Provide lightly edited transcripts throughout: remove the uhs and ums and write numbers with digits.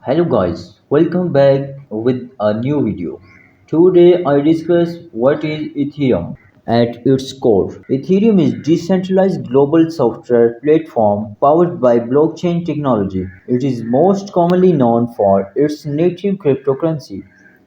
Hello guys, welcome back with a new video. Today I discuss what is Ethereum at its core. Ethereum is decentralized global software platform powered by blockchain technology. It is most commonly known for its native cryptocurrency.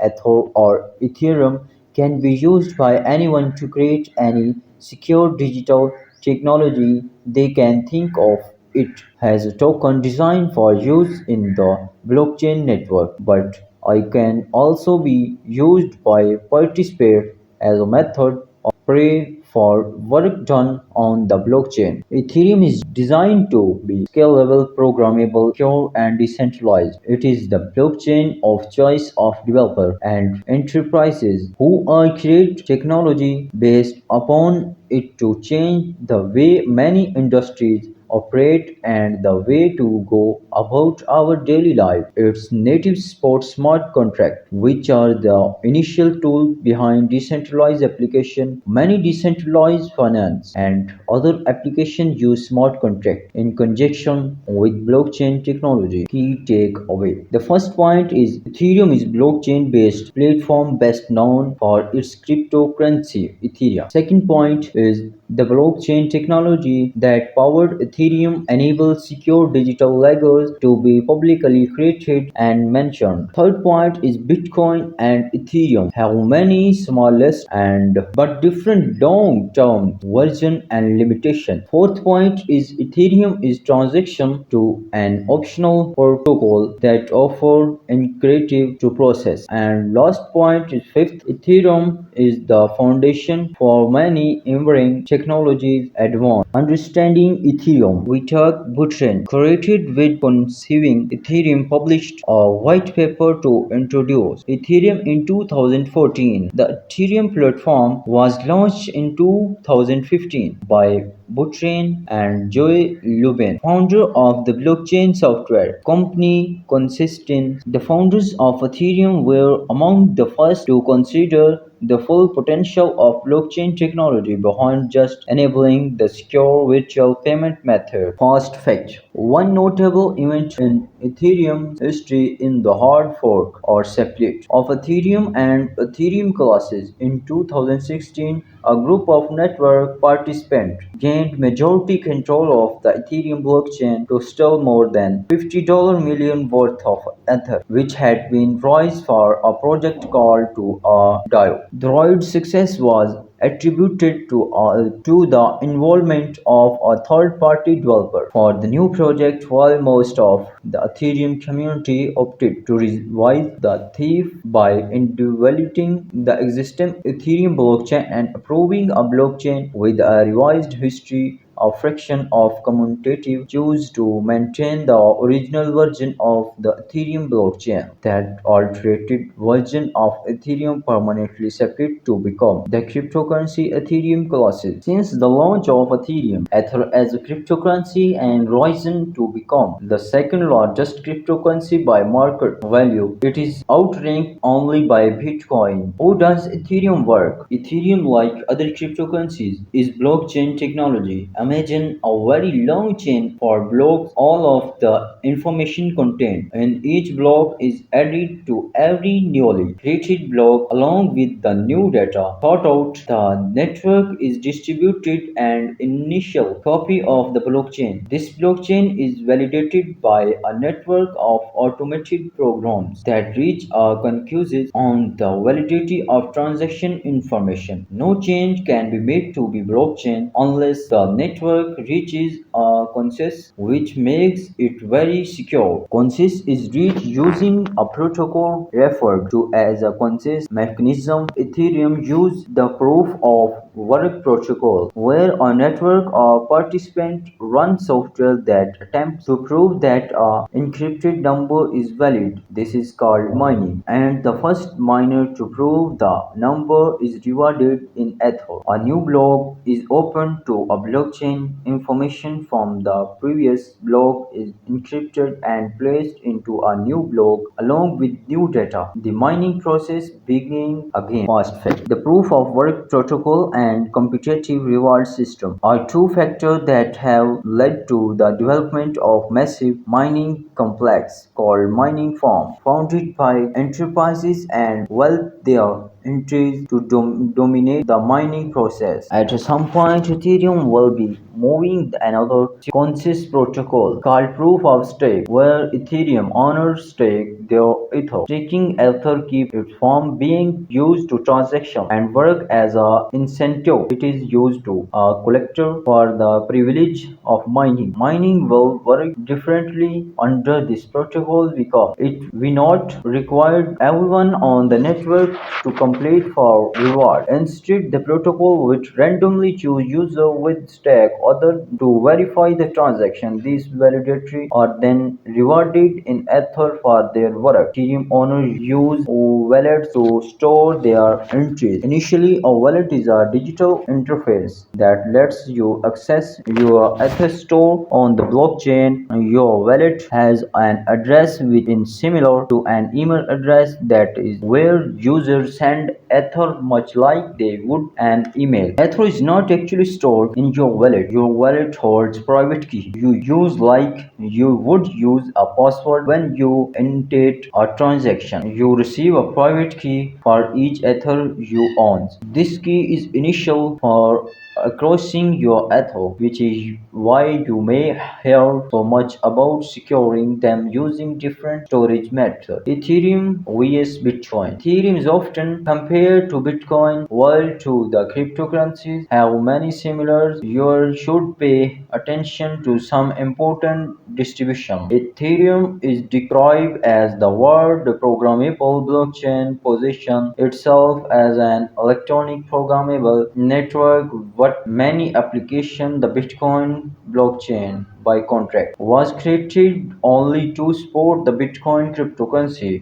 Ether or Ethereum can be used by anyone to create any secure digital technology they can think of. It has a token designed for use in the blockchain network, but it can also be used by participants as a method of pay for work done on the blockchain. Ethereum is designed to be scalable, programmable, secure, and decentralized. It is the blockchain of choice of developers and enterprises who are create technology based upon it to change the way many industries operate and the way to go about our daily life. Its native supports smart contracts, which are the initial tool behind decentralized application. Many decentralized finance and other applications use smart contracts in conjunction with blockchain technology. Key takeaway. The first point is Ethereum is blockchain based platform best known for its cryptocurrency Ethereum. Second point is the blockchain technology that powered Ethereum enables secure digital ledgers to be publicly created and mentioned. Third point is Bitcoin and Ethereum have many smallest and but different long-term version and limitation. Fourth point is Ethereum is transaction to an optional protocol that offer encryption to process. And last point is fifth, Ethereum is the foundation for many emerging technologies advance. Understanding Ethereum, Vitak Buterin, created with conceiving Ethereum, published a white paper to introduce Ethereum in 2014. The Ethereum platform was launched in 2015 by Buterin and Joe Lubin, founder of the blockchain software company Consistent. The founders of Ethereum were among the first to consider the full potential of blockchain technology behind just enabling the secure virtual payment method. Fast fact. One notable event in Ethereum history in the hard fork or split of Ethereum and Ethereum classes in 2016, a group of network participants gained majority control of the Ethereum blockchain to steal more than $50 million worth of Ether, which had been raised for a project called to a DIO. The Droid's success was attributed to the involvement of a third-party developer for the new project, while most of the Ethereum community opted to revise the thief by invalidating the existing Ethereum blockchain and approving a blockchain with a revised history. A fraction of communities choose to maintain the original version of the Ethereum blockchain. That altered version of Ethereum permanently separate to become the cryptocurrency Ethereum classes. Since the launch of Ethereum, Ether as a cryptocurrency and risen to become the second largest cryptocurrency by market value, it is outranked only by Bitcoin. How does Ethereum work? Ethereum, like other cryptocurrencies, is blockchain technology. Imagine a very long chain for blocks. All of the information contained in each block is added to every newly created block along with the new data. Thought out, the network is distributed and initial copy of the blockchain. This blockchain is validated by a network of automated programs that reach a consensus on the validity of transaction information. No change can be made to be blockchain unless the network reaches a consensus, which makes it very secure. Consensus is reached using a protocol referred to as a consensus mechanism. Ethereum uses the proof of work protocol, where a network of participants run software that attempts to prove that a encrypted number is valid. This is called mining, and the first miner to prove the number is rewarded in Ether. A new block is opened to a blockchain. Information from from the previous block is encrypted and placed into a new block along with new data. The mining process begins again. Fast fact. The proof of work protocol and competitive reward system are two factors that have led to the development of massive mining complex called mining farm, founded by enterprises and wealth their entries to dominate the mining process. At some point, Ethereum will be moving another consensus protocol called proof of stake, where Ethereum owners stake their Ether. Staking Ether keeps its form being used to transaction and work as a incentive. It is used to a collector for the privilege of mining. Mining will work differently under this protocol because it will not require everyone on the network to complete for reward. Instead, the protocol would randomly choose user with stake other to verify the transaction. These validators are then rewarded in Ether for their work. Ethereum owners use wallets to store their entries. Initially, a wallet is a digital interface that lets you access your Ether store on the blockchain. Your wallet has an address which is similar to an email address that is where users send Ether much like they would an email. Ether is not actually stored in your wallet. Your wallet holds private key. You use like you would use a password when you initiate a transaction. You receive a private key for each Ether you own. This key is initial for crossing your Ether, which is why you may hear so much about securing them using different storage methods. Ethereum vs Bitcoin. Ethereum is often compared to Bitcoin, while to the cryptocurrencies have many similars. You should pay attention to some important distribution. Ethereum is described as the world programmable blockchain position itself as an electronic programmable network what many applications the Bitcoin blockchain by contract was created only to support the Bitcoin cryptocurrency.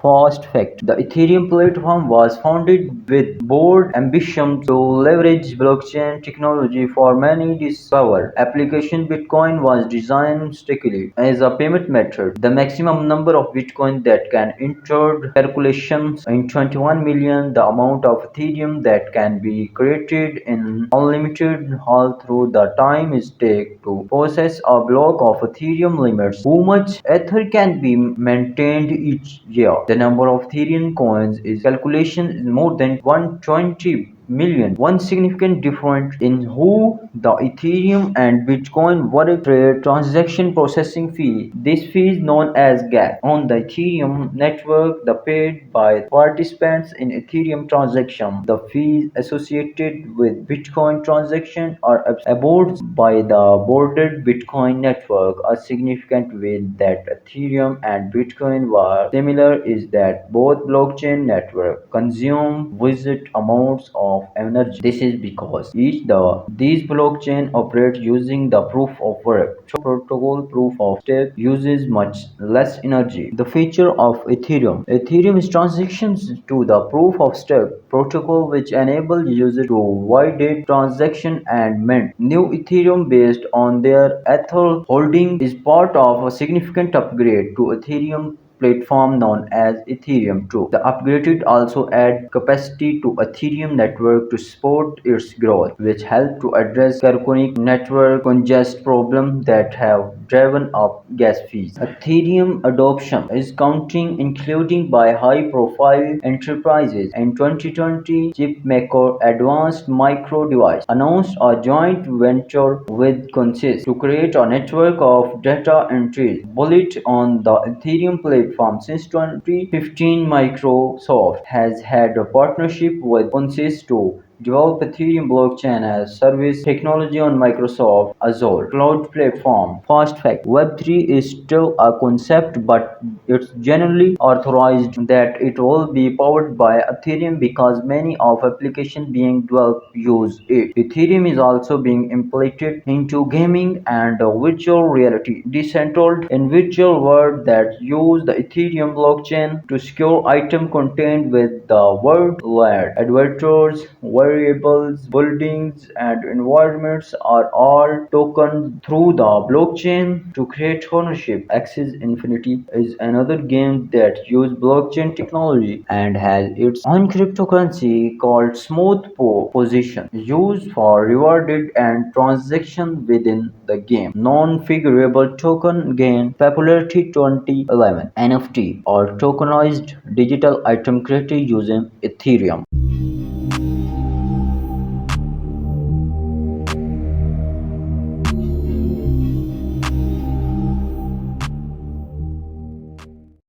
Fast fact. The Ethereum platform was founded with bold ambition to leverage blockchain technology for many discovered applications. Bitcoin was designed strictly as a payment method. The maximum number of Bitcoin that can enter calculations in 21 million, the amount of Ethereum that can be created in unlimited all through the time it takes to process a block of Ethereum limits how much Ether can be maintained each year. The number of Ethereum coins is calculation is more than 120 million. One significant difference in who the Ethereum and Bitcoin work trade transaction processing fee. This fee is known as gas. On the Ethereum network, the paid by participants in Ethereum transaction. The fees associated with Bitcoin transaction are absorbed by the boarded Bitcoin network. A significant way that Ethereum and Bitcoin were similar is that both blockchain networks consume vast amounts of energy. This is because these blockchain operate using the proof of work protocol. Proof of stake uses much less energy. The feature of Ethereum. Ethereum is transitions to the proof of stake protocol which enable users to validate transaction and mint new Ethereum based on their Ether holding is part of a significant upgrade to Ethereum platform known as Ethereum 2. The upgraded also add capacity to Ethereum network to support its growth, which help to address chronic network congestion problems that have driven up gas fees. Ethereum adoption is counting including by high-profile enterprises. In 2020, chipmaker Advanced Micro Device announced a joint venture with Consys to create a network of data entries bullet on the Ethereum platform. Since 2015, Microsoft has had a partnership with Consys to develop Ethereum blockchain as service technology on Microsoft Azure cloud platform. Fast fact. Web3 is still a concept, but it's generally authorized that it will be powered by Ethereum because many of applications being developed use it. Ethereum is also being implemented into gaming and virtual reality. Decentralized in virtual world that use the Ethereum blockchain to secure item contained with the world layered advertisers variables, buildings, and environments are all tokened through the blockchain to create ownership. Axis Infinity is another game that uses blockchain technology and has its own cryptocurrency called Position, used for rewarded and transaction within the game. Non-figurable token gained popularity 2011. NFT or tokenized digital item created using Ethereum.